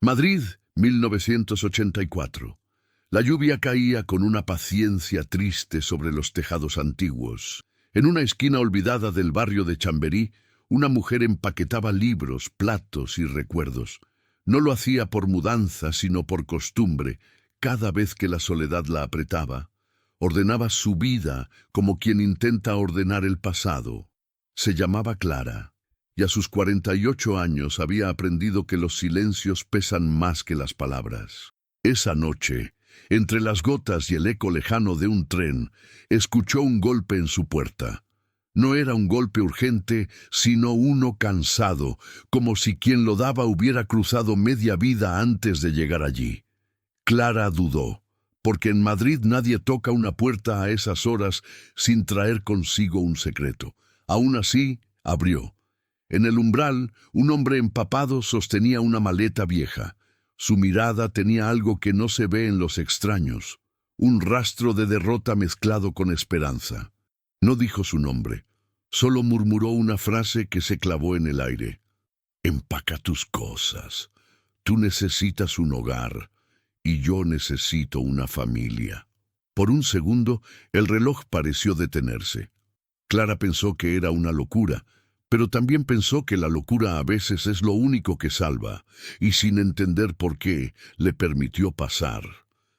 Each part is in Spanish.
Madrid, 1984. La lluvia caía con una paciencia triste sobre los tejados antiguos. En una esquina olvidada del barrio de Chamberí, una mujer empaquetaba libros, platos y recuerdos. No lo hacía por mudanza, sino por costumbre. Cada vez que la soledad la apretaba, ordenaba su vida como quien intenta ordenar el pasado. Se llamaba Clara, y a sus 48 años había aprendido que los silencios pesan más que las palabras. Esa noche, entre las gotas y el eco lejano de un tren, escuchó un golpe en su puerta. No era un golpe urgente, sino uno cansado, como si quien lo daba hubiera cruzado media vida antes de llegar allí. Clara dudó, porque en Madrid nadie toca una puerta a esas horas sin traer consigo un secreto. Aún así, abrió. En el umbral, un hombre empapado sostenía una maleta vieja. Su mirada tenía algo que no se ve en los extraños, un rastro de derrota mezclado con esperanza. No dijo su nombre, solo murmuró una frase que se clavó en el aire. Empaca tus cosas. Tú necesitas un hogar, y yo necesito una familia. Por un segundo, el reloj pareció detenerse. Clara pensó que era una locura, pero también pensó que la locura a veces es lo único que salva, y sin entender por qué, le permitió pasar.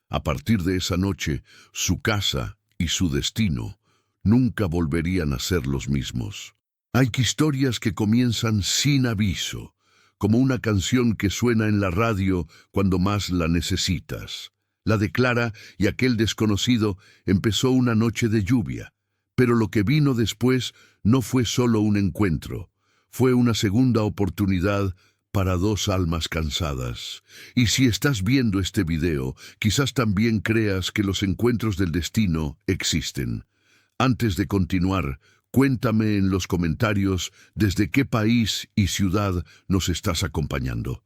A partir de esa noche, su casa y su destino nunca volverían a ser los mismos. Hay historias que comienzan sin aviso, como una canción que suena en la radio cuando más la necesitas. La de Clara y aquel desconocido empezó una noche de lluvia, pero lo que vino después no fue solo un encuentro, fue una segunda oportunidad para dos almas cansadas. Y si estás viendo este video, quizás también creas que los encuentros del destino existen. Antes de continuar, cuéntame en los comentarios desde qué país y ciudad nos estás acompañando.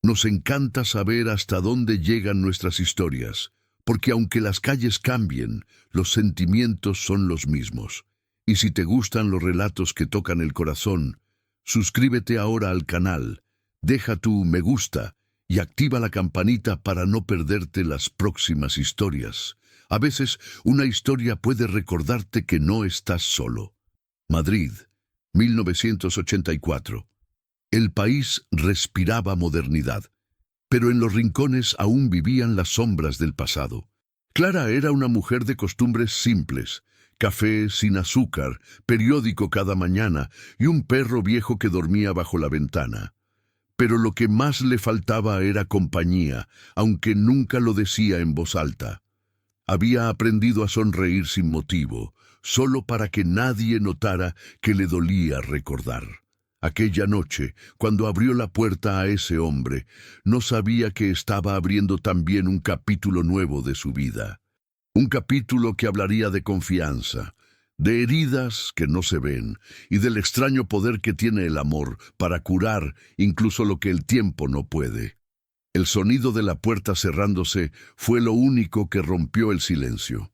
Nos encanta saber hasta dónde llegan nuestras historias, porque aunque las calles cambien, los sentimientos son los mismos. Y si te gustan los relatos que tocan el corazón, suscríbete ahora al canal, deja tu me gusta y activa la campanita para no perderte las próximas historias. A veces, una historia puede recordarte que no estás solo. Madrid, 1984. El país respiraba modernidad, pero en los rincones aún vivían las sombras del pasado. Clara era una mujer de costumbres simples: café sin azúcar, periódico cada mañana y un perro viejo que dormía bajo la ventana. Pero lo que más le faltaba era compañía, aunque nunca lo decía en voz alta. Había aprendido a sonreír sin motivo, solo para que nadie notara que le dolía recordar. Aquella noche, cuando abrió la puerta a ese hombre, no sabía que estaba abriendo también un capítulo nuevo de su vida. Un capítulo que hablaría de confianza, de heridas que no se ven y del extraño poder que tiene el amor para curar incluso lo que el tiempo no puede. El sonido de la puerta cerrándose fue lo único que rompió el silencio.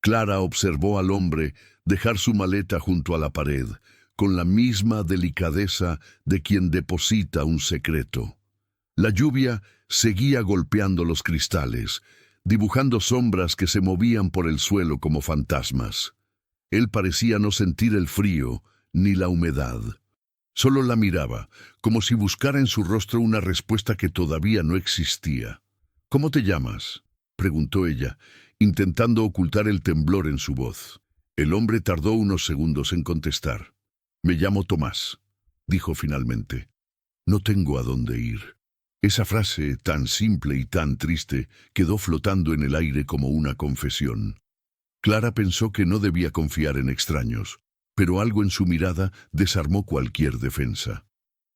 Clara observó al hombre dejar su maleta junto a la pared, con la misma delicadeza de quien deposita un secreto. La lluvia seguía golpeando los cristales, dibujando sombras que se movían por el suelo como fantasmas. Él parecía no sentir el frío ni la humedad. Solo la miraba, como si buscara en su rostro una respuesta que todavía no existía. ¿Cómo te llamas?, preguntó ella, intentando ocultar el temblor en su voz. El hombre tardó unos segundos en contestar. Me llamo Tomás, dijo finalmente. No tengo a dónde ir. Esa frase, tan simple y tan triste, quedó flotando en el aire como una confesión. Clara pensó que no debía confiar en extraños, pero algo en su mirada desarmó cualquier defensa.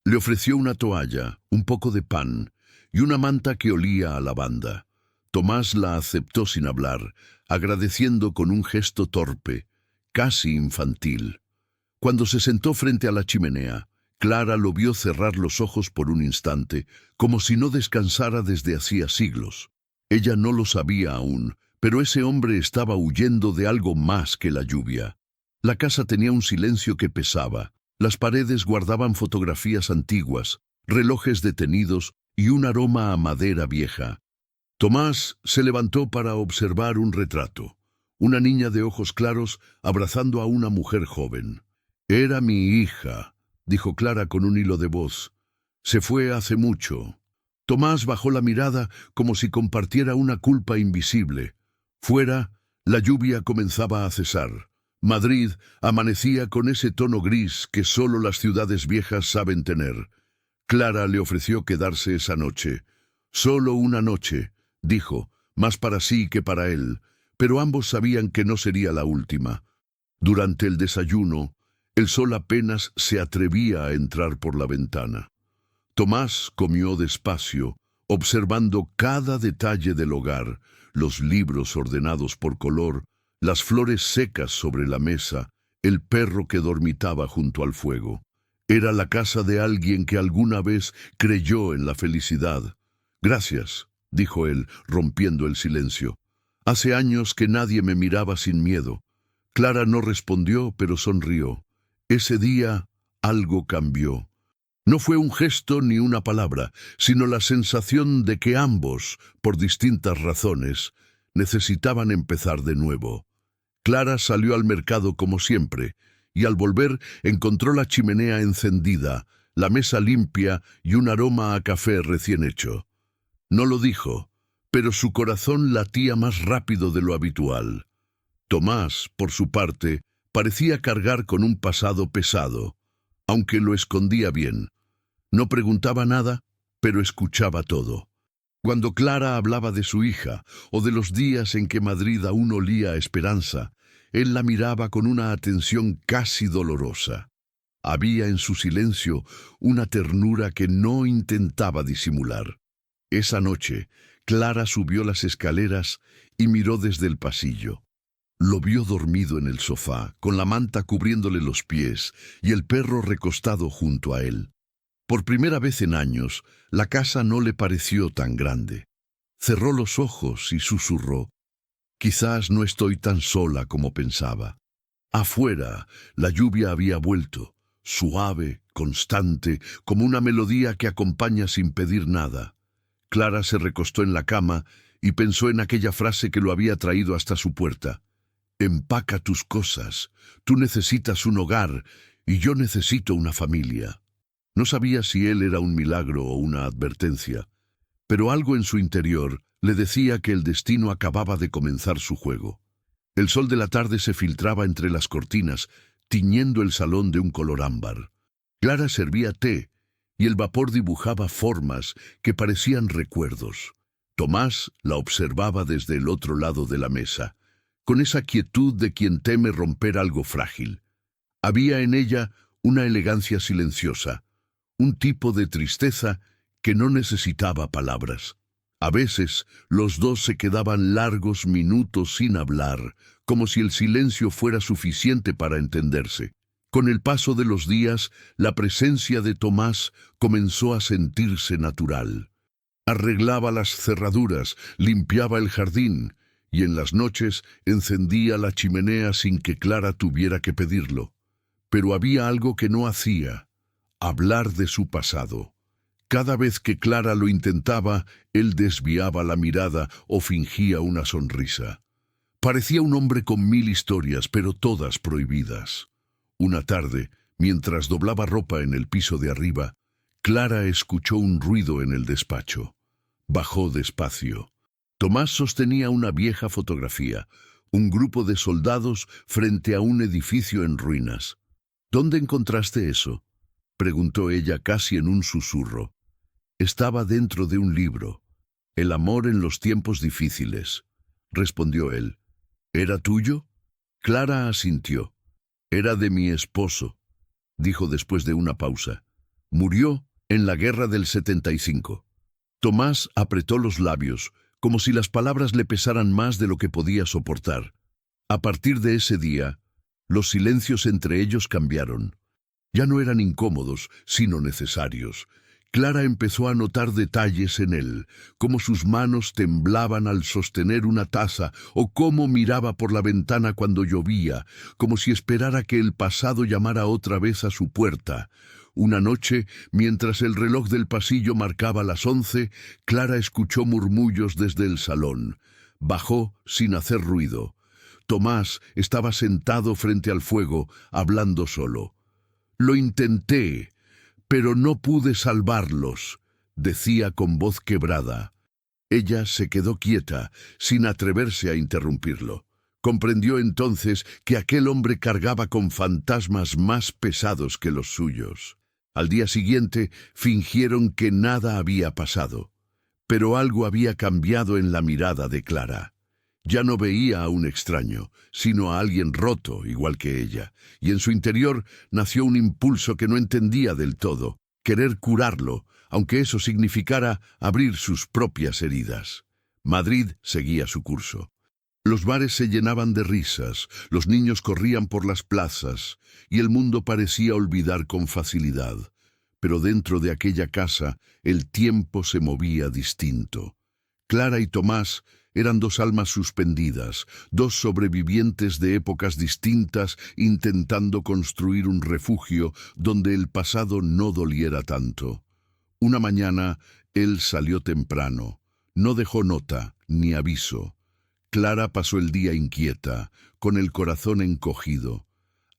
Le ofreció una toalla, un poco de pan y una manta que olía a lavanda. Tomás la aceptó sin hablar, agradeciendo con un gesto torpe, casi infantil. Cuando se sentó frente a la chimenea, Clara lo vio cerrar los ojos por un instante, como si no descansara desde hacía siglos. Ella no lo sabía aún, pero ese hombre estaba huyendo de algo más que la lluvia. La casa tenía un silencio que pesaba. Las paredes guardaban fotografías antiguas, relojes detenidos y un aroma a madera vieja. Tomás se levantó para observar un retrato. Una niña de ojos claros abrazando a una mujer joven. «Era mi hija», dijo Clara con un hilo de voz. «Se fue hace mucho». Tomás bajó la mirada como si compartiera una culpa invisible. Fuera, la lluvia comenzaba a cesar. Madrid amanecía con ese tono gris que solo las ciudades viejas saben tener. Clara le ofreció quedarse esa noche. «Solo una noche», dijo, más para sí que para él, pero ambos sabían que no sería la última. Durante el desayuno, el sol apenas se atrevía a entrar por la ventana. Tomás comió despacio, observando cada detalle del hogar, los libros ordenados por color, las flores secas sobre la mesa, el perro que dormitaba junto al fuego. Era la casa de alguien que alguna vez creyó en la felicidad. «Gracias», dijo él, rompiendo el silencio. «Hace años que nadie me miraba sin miedo». Clara no respondió, pero sonrió. Ese día algo cambió. No fue un gesto ni una palabra, sino la sensación de que ambos, por distintas razones, necesitaban empezar de nuevo. Clara salió al mercado como siempre, y al volver encontró la chimenea encendida, la mesa limpia y un aroma a café recién hecho. No lo dijo, pero su corazón latía más rápido de lo habitual. Tomás, por su parte, parecía cargar con un pasado pesado, aunque lo escondía bien. No preguntaba nada, pero escuchaba todo. Cuando Clara hablaba de su hija o de los días en que Madrid aún olía a esperanza, él la miraba con una atención casi dolorosa. Había en su silencio una ternura que no intentaba disimular. Esa noche, Clara subió las escaleras y miró desde el pasillo. Lo vio dormido en el sofá, con la manta cubriéndole los pies y el perro recostado junto a él. Por primera vez en años, la casa no le pareció tan grande. Cerró los ojos y susurró: «Quizás no estoy tan sola como pensaba». Afuera, la lluvia había vuelto, suave, constante, como una melodía que acompaña sin pedir nada. Clara se recostó en la cama y pensó en aquella frase que lo había traído hasta su puerta. «Empaca tus cosas, tú necesitas un hogar y yo necesito una familia». No sabía si él era un milagro o una advertencia, pero algo en su interior le decía que el destino acababa de comenzar su juego. El sol de la tarde se filtraba entre las cortinas, tiñendo el salón de un color ámbar. Clara servía té, y el vapor dibujaba formas que parecían recuerdos. Tomás la observaba desde el otro lado de la mesa, con esa quietud de quien teme romper algo frágil. Había en ella una elegancia silenciosa, un tipo de tristeza que no necesitaba palabras. A veces los dos se quedaban largos minutos sin hablar, como si el silencio fuera suficiente para entenderse. Con el paso de los días, la presencia de Tomás comenzó a sentirse natural. Arreglaba las cerraduras, limpiaba el jardín, y en las noches encendía la chimenea sin que Clara tuviera que pedirlo. Pero había algo que no hacía: hablar de su pasado. Cada vez que Clara lo intentaba, él desviaba la mirada o fingía una sonrisa. Parecía un hombre con 1000 historias, pero todas prohibidas. Una tarde, mientras doblaba ropa en el piso de arriba, Clara escuchó un ruido en el despacho. Bajó despacio. Tomás sostenía una vieja fotografía, un grupo de soldados frente a un edificio en ruinas. «¿Dónde encontraste eso?», preguntó ella casi en un susurro. «Estaba dentro de un libro. El amor en los tiempos difíciles», respondió él. «¿Era tuyo?». Clara asintió. «Era de mi esposo», dijo después de una pausa. «Murió en la guerra del 75». Tomás apretó los labios, como si las palabras le pesaran más de lo que podía soportar. A partir de ese día, los silencios entre ellos cambiaron. Ya no eran incómodos, sino necesarios. Clara empezó a notar detalles en él, como sus manos temblaban al sostener una taza, o cómo miraba por la ventana cuando llovía, como si esperara que el pasado llamara otra vez a su puerta. Una noche, mientras el reloj del pasillo marcaba las 11, Clara escuchó murmullos desde el salón. Bajó sin hacer ruido. Tomás estaba sentado frente al fuego, hablando solo. «Lo intenté, pero no pude salvarlos», decía con voz quebrada. Ella se quedó quieta, sin atreverse a interrumpirlo. Comprendió entonces que aquel hombre cargaba con fantasmas más pesados que los suyos. Al día siguiente fingieron que nada había pasado. Pero algo había cambiado en la mirada de Clara. Ya no veía a un extraño, sino a alguien roto, igual que ella, y en su interior nació un impulso que no entendía del todo, querer curarlo, aunque eso significara abrir sus propias heridas. Madrid seguía su curso. Los bares se llenaban de risas, los niños corrían por las plazas, y el mundo parecía olvidar con facilidad. Pero dentro de aquella casa el tiempo se movía distinto. Clara y Tomás eran dos almas suspendidas, dos sobrevivientes de épocas distintas intentando construir un refugio donde el pasado no doliera tanto. Una mañana él salió temprano. No dejó nota ni aviso. Clara pasó el día inquieta, con el corazón encogido.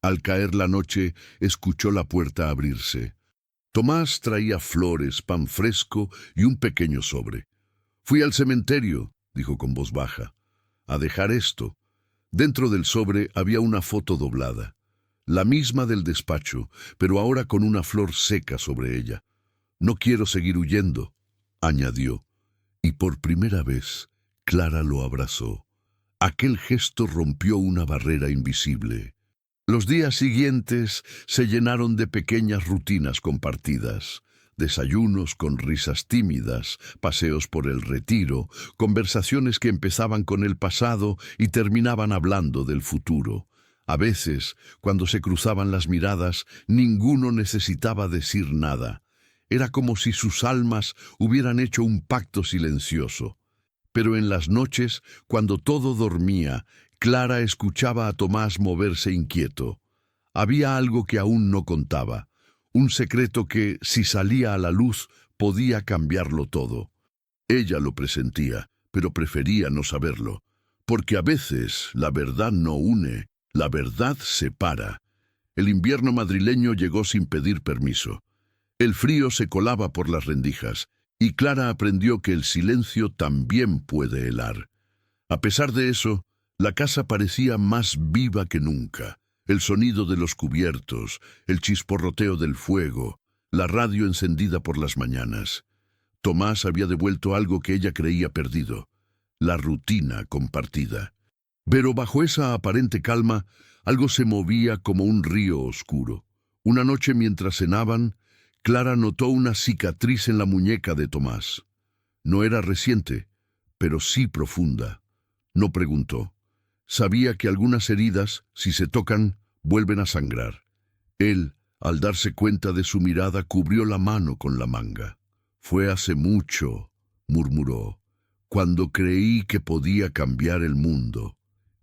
Al caer la noche, escuchó la puerta abrirse. Tomás traía flores, pan fresco y un pequeño sobre. «Fui al cementerio», dijo con voz baja, «a dejar esto». Dentro del sobre había una foto doblada, la misma del despacho, pero ahora con una flor seca sobre ella. «No quiero seguir huyendo», añadió, y por primera vez Clara lo abrazó. Aquel gesto rompió una barrera invisible. Los días siguientes se llenaron de pequeñas rutinas compartidas. Desayunos con risas tímidas, paseos por el Retiro, conversaciones que empezaban con el pasado y terminaban hablando del futuro. A veces, cuando se cruzaban las miradas, ninguno necesitaba decir nada. Era como si sus almas hubieran hecho un pacto silencioso. Pero en las noches, cuando todo dormía, Clara escuchaba a Tomás moverse inquieto. Había algo que aún no contaba, un secreto que, si salía a la luz, podía cambiarlo todo. Ella lo presentía, pero prefería no saberlo, porque a veces la verdad no une, la verdad separa. El invierno madrileño llegó sin pedir permiso. El frío se colaba por las rendijas, y Clara aprendió que el silencio también puede helar. A pesar de eso, la casa parecía más viva que nunca. El sonido de los cubiertos, el chisporroteo del fuego, la radio encendida por las mañanas. Tomás había devuelto algo que ella creía perdido, la rutina compartida. Pero bajo esa aparente calma, algo se movía como un río oscuro. Una noche mientras cenaban, Clara notó una cicatriz en la muñeca de Tomás. No era reciente, pero sí profunda. No preguntó. Sabía que algunas heridas, si se tocan, vuelven a sangrar. Él, al darse cuenta de su mirada, cubrió la mano con la manga. «Fue hace mucho», murmuró, «cuando creí que podía cambiar el mundo».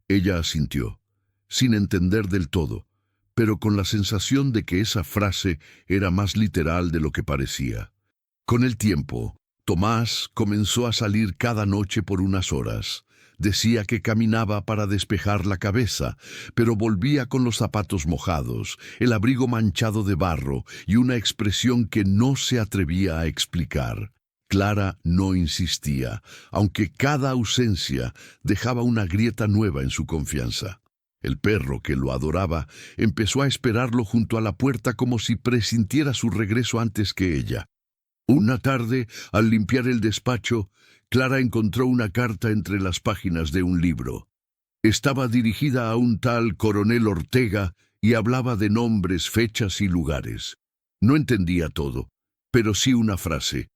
Ella asintió, sin entender del todo, pero con la sensación de que esa frase era más literal de lo que parecía. Con el tiempo, Tomás comenzó a salir cada noche por unas horas. Decía que caminaba para despejar la cabeza, pero volvía con los zapatos mojados, el abrigo manchado de barro y una expresión que no se atrevía a explicar. Clara no insistía, aunque cada ausencia dejaba una grieta nueva en su confianza. El perro, que lo adoraba, empezó a esperarlo junto a la puerta como si presintiera su regreso antes que ella. Una tarde, al limpiar el despacho, Clara encontró una carta entre las páginas de un libro. Estaba dirigida a un tal Coronel Ortega y hablaba de nombres, fechas y lugares. No entendía todo, pero sí una frase: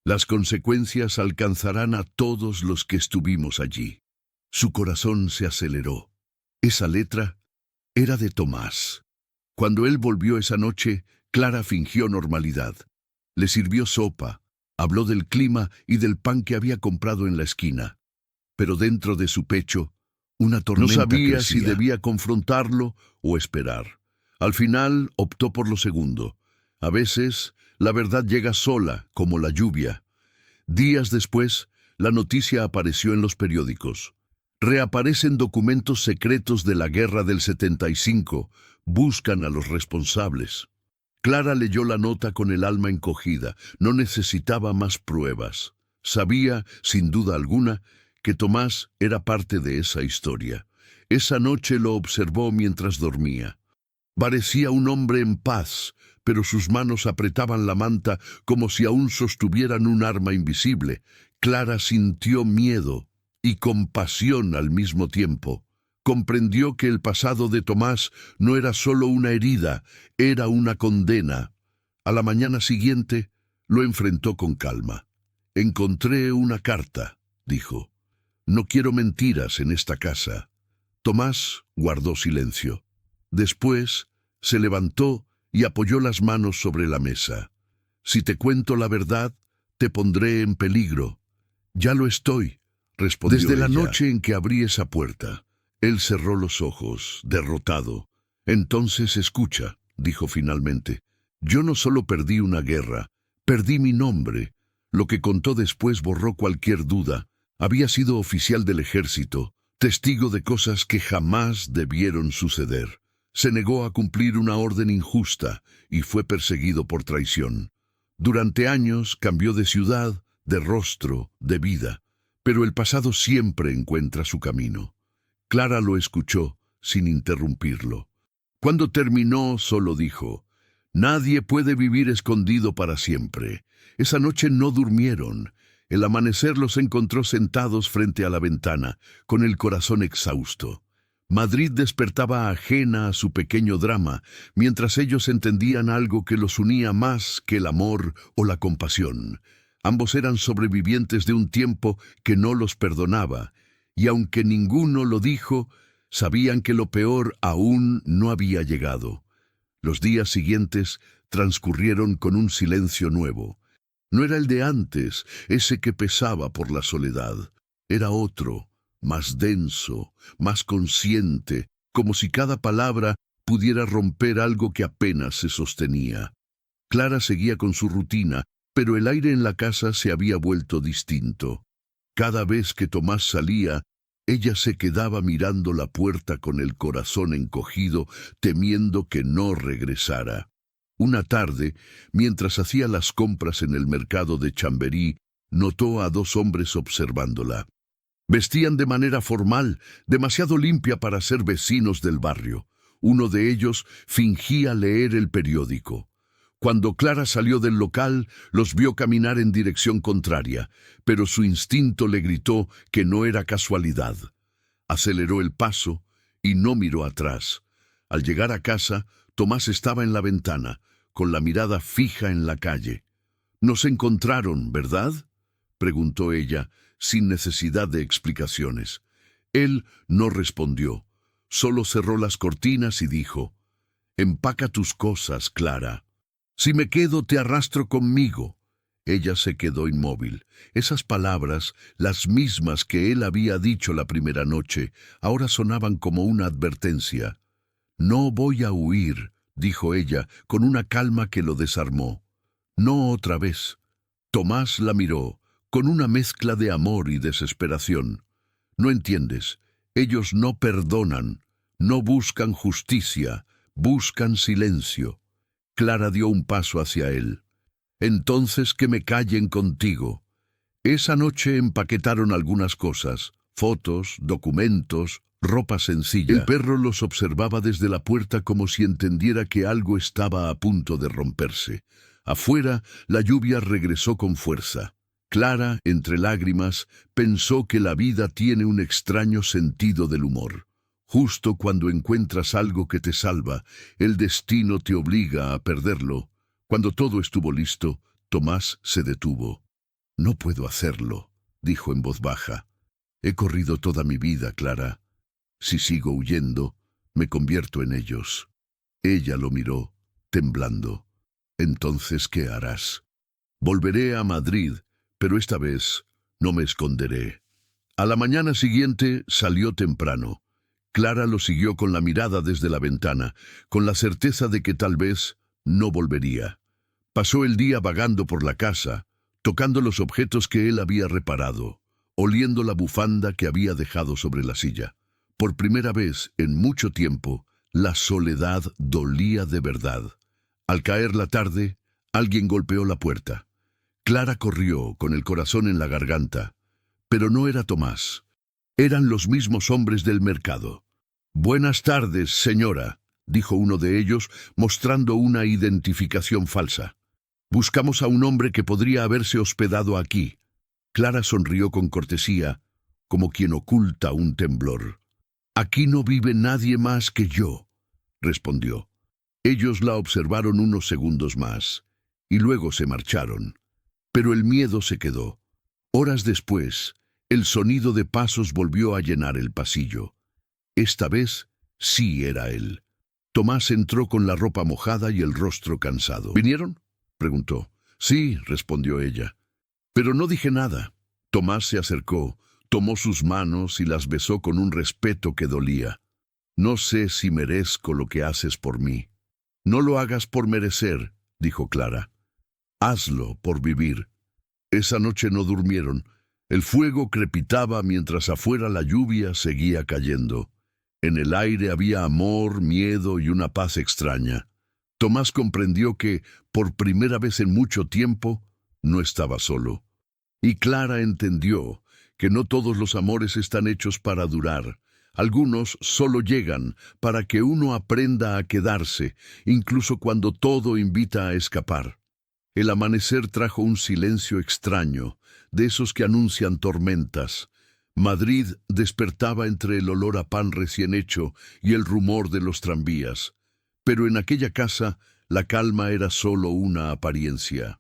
«Las consecuencias alcanzarán a todos los que estuvimos allí». Su corazón se aceleró. Esa letra era de Tomás. Cuando él volvió esa noche, Clara fingió normalidad. Le sirvió sopa, habló del clima y del pan que había comprado en la esquina. Pero dentro de su pecho, una tormenta crecía. No sabía si debía confrontarlo o esperar. Al final optó por lo segundo. A veces, la verdad llega sola, como la lluvia. Días después, la noticia apareció en los periódicos. Reaparecen documentos secretos de la guerra del 75. Buscan a los responsables. Clara leyó la nota con el alma encogida. No necesitaba más pruebas. Sabía, sin duda alguna, que Tomás era parte de esa historia. Esa noche lo observó mientras dormía. Parecía un hombre en paz, pero sus manos apretaban la manta como si aún sostuvieran un arma invisible. Clara sintió miedo y compasión al mismo tiempo. Comprendió que el pasado de Tomás no era solo una herida, era una condena. A la mañana siguiente lo enfrentó con calma. «Encontré una carta», dijo. «No quiero mentiras en esta casa». Tomás guardó silencio. Después se levantó y apoyó las manos sobre la mesa. «Si te cuento la verdad, te pondré en peligro». «Ya lo estoy», respondió ella. Desde la noche en que abrí esa puerta, él cerró los ojos, derrotado. «Entonces escucha», dijo finalmente. «Yo no solo perdí una guerra, perdí mi nombre». Lo que contó después borró cualquier duda. Había sido oficial del ejército, testigo de cosas que jamás debieron suceder. Se negó a cumplir una orden injusta y fue perseguido por traición. Durante años cambió de ciudad, de rostro, de vida, pero el pasado siempre encuentra su camino. Clara lo escuchó, sin interrumpirlo. Cuando terminó, solo dijo: «Nadie puede vivir escondido para siempre». Esa noche no durmieron. El amanecer los encontró sentados frente a la ventana, con el corazón exhausto. Madrid despertaba ajena a su pequeño drama, mientras ellos entendían algo que los unía más que el amor o la compasión. Ambos eran sobrevivientes de un tiempo que no los perdonaba, y aunque ninguno lo dijo, sabían que lo peor aún no había llegado. Los días siguientes transcurrieron con un silencio nuevo. No era el de antes, ese que pesaba por la soledad. Era otro, más denso, más consciente, como si cada palabra pudiera romper algo que apenas se sostenía. Clara seguía con su rutina, pero el aire en la casa se había vuelto distinto. Cada vez que Tomás salía, ella se quedaba mirando la puerta con el corazón encogido, temiendo que no regresara. Una tarde, mientras hacía las compras en el mercado de Chamberí, notó a dos hombres observándola. Vestían de manera formal, demasiado limpia para ser vecinos del barrio. Uno de ellos fingía leer el periódico. Cuando Clara salió del local, los vio caminar en dirección contraria, pero su instinto le gritó que no era casualidad. Aceleró el paso y no miró atrás. Al llegar a casa, Tomás estaba en la ventana, con la mirada fija en la calle. «Nos encontraron, ¿verdad?», preguntó ella, sin necesidad de explicaciones. Él no respondió, solo cerró las cortinas y dijo: «Empaca tus cosas, Clara. Si me quedo, te arrastro conmigo». Ella se quedó inmóvil. Esas palabras, las mismas que él había dicho la primera noche, ahora sonaban como una advertencia. «No voy a huir», dijo ella, con una calma que lo desarmó. «No otra vez». Tomás la miró, con una mezcla de amor y desesperación. «No entiendes. Ellos no perdonan, no buscan justicia, buscan silencio». Clara dio un paso hacia él. «Entonces que me callen contigo». Esa noche empaquetaron algunas cosas, fotos, documentos, ropa sencilla. El perro los observaba desde la puerta como si entendiera que algo estaba a punto de romperse. Afuera, la lluvia regresó con fuerza. Clara, entre lágrimas, pensó que la vida tiene un extraño sentido del humor. Justo cuando encuentras algo que te salva, el destino te obliga a perderlo. Cuando todo estuvo listo, Tomás se detuvo. «No puedo hacerlo», dijo en voz baja. «He corrido toda mi vida, Clara. Si sigo huyendo, me convierto en ellos». Ella lo miró, temblando. «Entonces, ¿qué harás?» «Volveré a Madrid, pero esta vez no me esconderé». A la mañana siguiente salió temprano. Clara lo siguió con la mirada desde la ventana, con la certeza de que tal vez no volvería. Pasó el día vagando por la casa, tocando los objetos que él había reparado, oliendo la bufanda que había dejado sobre la silla. Por primera vez en mucho tiempo, la soledad dolía de verdad. Al caer la tarde, alguien golpeó la puerta. Clara corrió con el corazón en la garganta, pero no era Tomás. Eran los mismos hombres del mercado. «Buenas tardes, señora», dijo uno de ellos, mostrando una identificación falsa. «Buscamos a un hombre que podría haberse hospedado aquí». Clara sonrió con cortesía, como quien oculta un temblor. «Aquí no vive nadie más que yo», respondió. Ellos la observaron unos segundos más, y luego se marcharon. Pero el miedo se quedó. Horas después, el sonido de pasos volvió a llenar el pasillo. Esta vez sí era él. Tomás entró con la ropa mojada y el rostro cansado. «¿Vinieron?», preguntó. «Sí», respondió ella. Pero no dije nada. Tomás se acercó, tomó sus manos y las besó con un respeto que dolía. «No sé si merezco lo que haces por mí». «No lo hagas por merecer», dijo Clara. «Hazlo por vivir». Esa noche no durmieron. El fuego crepitaba mientras afuera la lluvia seguía cayendo. En el aire había amor, miedo y una paz extraña. Tomás comprendió que, por primera vez en mucho tiempo, no estaba solo. Y Clara entendió que no todos los amores están hechos para durar. Algunos solo llegan para que uno aprenda a quedarse, incluso cuando todo invita a escapar. El amanecer trajo un silencio extraño, de esos que anuncian tormentas. Madrid despertaba entre el olor a pan recién hecho y el rumor de los tranvías. Pero en aquella casa la calma era solo una apariencia.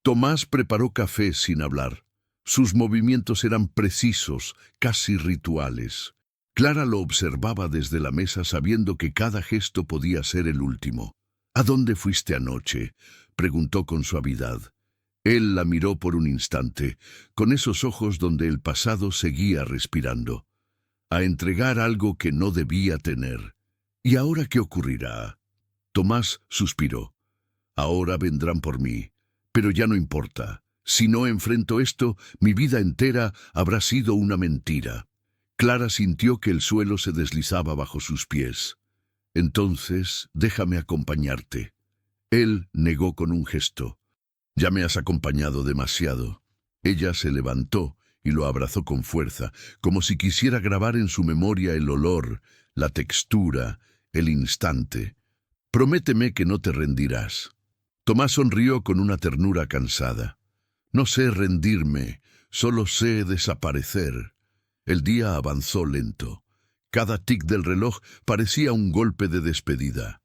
Tomás preparó café sin hablar. Sus movimientos eran precisos, casi rituales. Clara lo observaba desde la mesa sabiendo que cada gesto podía ser el último. «¿A dónde fuiste anoche?», preguntó con suavidad. Él la miró por un instante, con esos ojos donde el pasado seguía respirando. «A entregar algo que no debía tener». «¿Y ahora qué ocurrirá?». Tomás suspiró. «Ahora vendrán por mí, pero ya no importa. Si no enfrento esto, mi vida entera habrá sido una mentira». Clara sintió que el suelo se deslizaba bajo sus pies. «Entonces, déjame acompañarte». Él negó con un gesto. «Ya me has acompañado demasiado». Ella se levantó y lo abrazó con fuerza, como si quisiera grabar en su memoria el olor, la textura, el instante. «Prométeme que no te rendirás». Tomás sonrió con una ternura cansada. «No sé rendirme, solo sé desaparecer». El día avanzó lento. Cada tic del reloj parecía un golpe de despedida.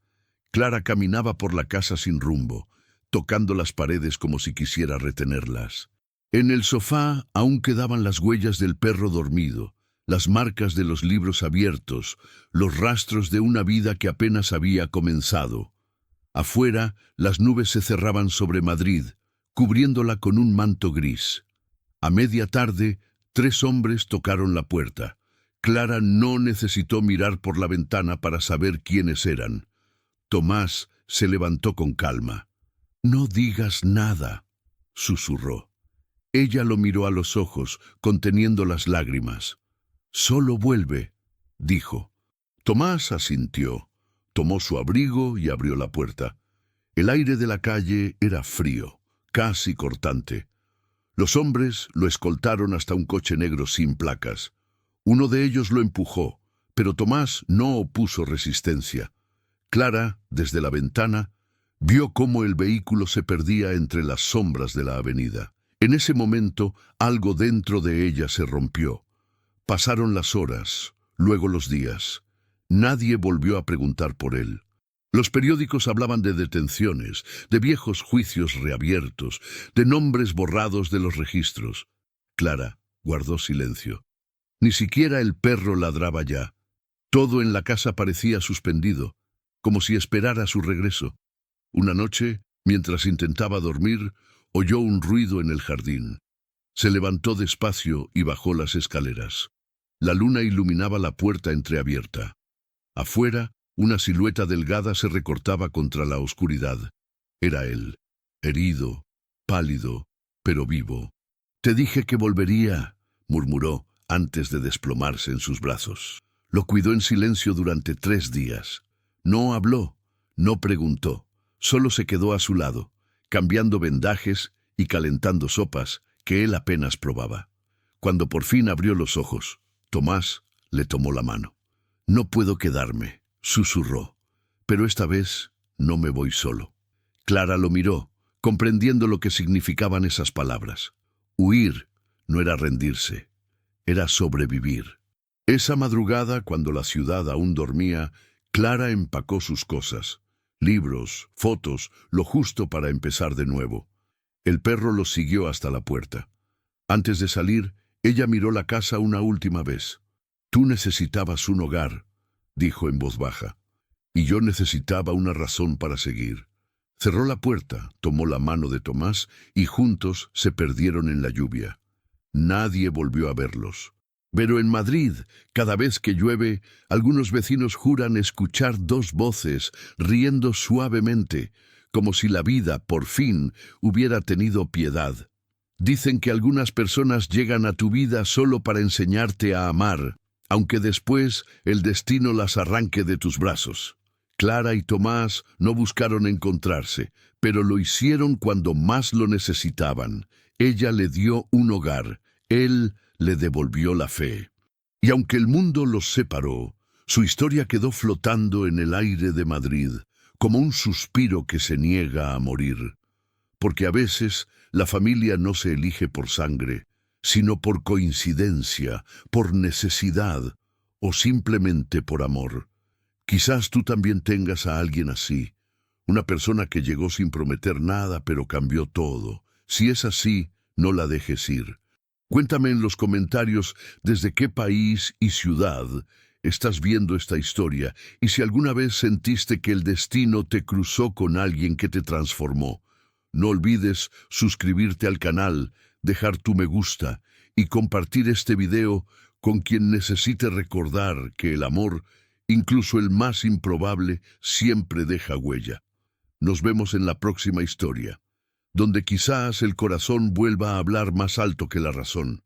Clara caminaba por la casa sin rumbo, tocando las paredes como si quisiera retenerlas. En el sofá aún quedaban las huellas del perro dormido, las marcas de los libros abiertos, los rastros de una vida que apenas había comenzado. Afuera, las nubes se cerraban sobre Madrid, cubriéndola con un manto gris. A media tarde, 3 hombres tocaron la puerta. Clara no necesitó mirar por la ventana para saber quiénes eran. Tomás se levantó con calma. «No digas nada», susurró. Ella lo miró a los ojos, conteniendo las lágrimas. «Solo vuelve», dijo. Tomás asintió, tomó su abrigo y abrió la puerta. El aire de la calle era frío, casi cortante. Los hombres lo escoltaron hasta un coche negro sin placas. Uno de ellos lo empujó, pero Tomás no opuso resistencia. Clara, desde la ventana, vio cómo el vehículo se perdía entre las sombras de la avenida. En ese momento, algo dentro de ella se rompió. Pasaron las horas, luego los días. Nadie volvió a preguntar por él. Los periódicos hablaban de detenciones, de viejos juicios reabiertos, de nombres borrados de los registros. Clara guardó silencio. Ni siquiera el perro ladraba ya. Todo en la casa parecía suspendido, como si esperara su regreso. Una noche, mientras intentaba dormir, oyó un ruido en el jardín. Se levantó despacio y bajó las escaleras. La luna iluminaba la puerta entreabierta. Afuera, una silueta delgada se recortaba contra la oscuridad. Era él, herido, pálido, pero vivo. «Te dije que volvería», murmuró antes de desplomarse en sus brazos. Lo cuidó en silencio durante 3 días. No habló, no preguntó, solo se quedó a su lado, cambiando vendajes y calentando sopas que él apenas probaba. Cuando por fin abrió los ojos, Tomás le tomó la mano. «No puedo quedarme», susurró, «pero esta vez no me voy solo». Clara lo miró, comprendiendo lo que significaban esas palabras. Huir no era rendirse, era sobrevivir. Esa madrugada, cuando la ciudad aún dormía, Clara empacó sus cosas, libros, fotos, lo justo para empezar de nuevo. El perro los siguió hasta la puerta. Antes de salir, ella miró la casa una última vez. «Tú necesitabas un hogar», dijo en voz baja, «y yo necesitaba una razón para seguir». Cerró la puerta, tomó la mano de Tomás y juntos se perdieron en la lluvia. Nadie volvió a verlos. Pero en Madrid, cada vez que llueve, algunos vecinos juran escuchar 2 voces riendo suavemente, como si la vida, por fin, hubiera tenido piedad. Dicen que algunas personas llegan a tu vida solo para enseñarte a amar, aunque después el destino las arranque de tus brazos. Clara y Tomás no buscaron encontrarse, pero lo hicieron cuando más lo necesitaban. Ella le dio un hogar, él le devolvió la fe. Y aunque el mundo los separó, su historia quedó flotando en el aire de Madrid, como un suspiro que se niega a morir. Porque a veces la familia no se elige por sangre, sino por coincidencia, por necesidad o simplemente por amor. Quizás tú también tengas a alguien así, una persona que llegó sin prometer nada pero cambió todo. Si es así, no la dejes ir. Cuéntame en los comentarios desde qué país y ciudad estás viendo esta historia y si alguna vez sentiste que el destino te cruzó con alguien que te transformó. No olvides suscribirte al canal, dejar tu me gusta y compartir este video con quien necesite recordar que el amor, incluso el más improbable, siempre deja huella. Nos vemos en la próxima historia, donde quizás el corazón vuelva a hablar más alto que la razón.